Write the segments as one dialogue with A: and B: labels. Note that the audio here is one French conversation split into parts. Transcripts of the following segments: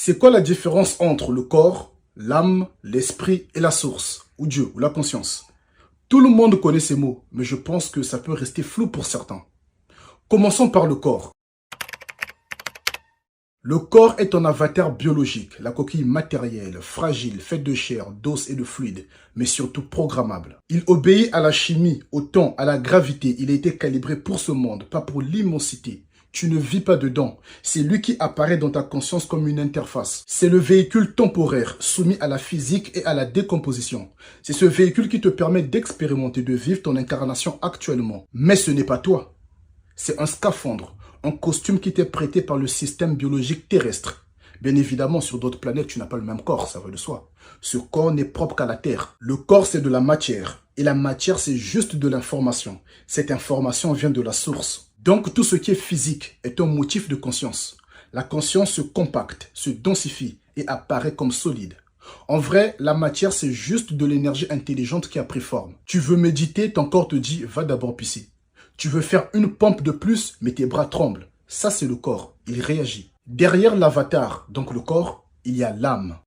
A: C'est quoi la différence entre le corps, l'âme, l'esprit et la source, ou Dieu, ou la conscience? Tout le monde connaît ces mots, mais je pense que ça peut rester flou pour certains. Commençons par le corps. Le corps est un avatar biologique, la coquille matérielle, fragile, faite de chair, d'os et de fluide, mais surtout programmable. Il obéit à la chimie, au temps, à la gravité. Il a été calibré pour ce monde, pas pour l'immensité. Tu ne vis pas dedans. C'est lui qui apparaît dans ta conscience comme une interface. C'est le véhicule temporaire, soumis à la physique et à la décomposition. C'est ce véhicule qui te permet d'expérimenter, de vivre ton incarnation actuellement. Mais ce n'est pas toi. C'est un scaphandre, un costume qui t'est prêté par le système biologique terrestre. Bien évidemment, sur d'autres planètes, tu n'as pas le même corps, ça va de soi. Ce corps n'est propre qu'à la Terre. Le corps, c'est de la matière. Et la matière, c'est juste de l'information. Cette information vient de la source. Donc, tout ce qui est physique est un motif de conscience. La conscience se compacte, se densifie et apparaît comme solide. En vrai, la matière, c'est juste de l'énergie intelligente qui a pris forme. Tu veux méditer, ton corps te dit « va d'abord pisser ». Tu veux faire une pompe de plus, mais tes bras tremblent. Ça, c'est le corps. Il réagit. Derrière l'avatar, donc le corps, il y a l'âme.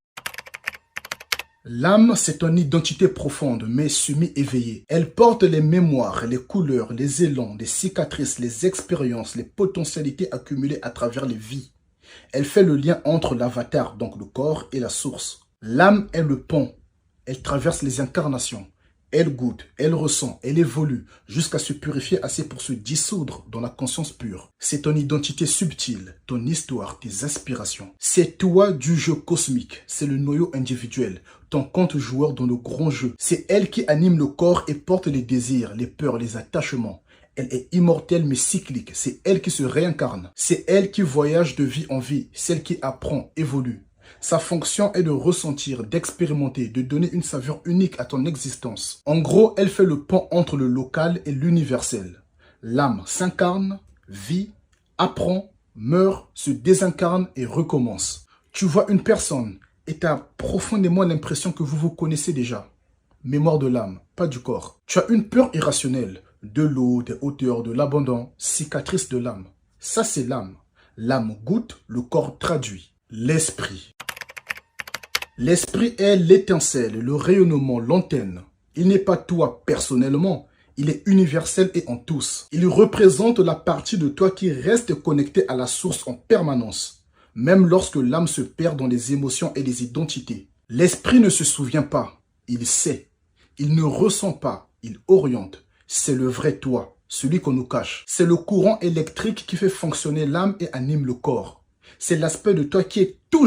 A: L'âme, c'est une identité profonde, mais semi-éveillée. Elle porte les mémoires, les couleurs, les élans, les cicatrices, les expériences, les potentialités accumulées à travers les vies. Elle fait le lien entre l'avatar, donc le corps, et la source. L'âme est le pont. Elle traverse les incarnations. Elle goûte, elle ressent, elle évolue, jusqu'à se purifier assez pour se dissoudre dans la conscience pure. C'est ton identité subtile, ton histoire, tes aspirations. C'est toi du jeu cosmique, c'est le noyau individuel, ton compte joueur dans le grand jeu. C'est elle qui anime le corps et porte les désirs, les peurs, les attachements. Elle est immortelle mais cyclique, c'est elle qui se réincarne. C'est elle qui voyage de vie en vie, celle qui apprend, évolue. Sa fonction est de ressentir, d'expérimenter, de donner une saveur unique à ton existence. En gros, elle fait le pont entre le local et l'universel. L'âme s'incarne, vit, apprend, meurt, se désincarne et recommence. Tu vois une personne et tu as profondément l'impression que vous vous connaissez déjà. Mémoire de l'âme, pas du corps. Tu as une peur irrationnelle, de l'eau, des hauteurs, de l'abandon, cicatrice de l'âme. Ça, c'est l'âme. L'âme goûte, le corps traduit. L'esprit. L'esprit est l'étincelle, le rayonnement, l'antenne. Il n'est pas toi personnellement, il est universel et en tous. Il représente la partie de toi qui reste connectée à la source en permanence, même lorsque l'âme se perd dans les émotions et les identités. L'esprit ne se souvient pas, il sait. Il ne ressent pas, il oriente. C'est le vrai toi, celui qu'on nous cache. C'est le courant électrique qui fait fonctionner l'âme et anime le corps. C'est l'aspect de toi qui est toujours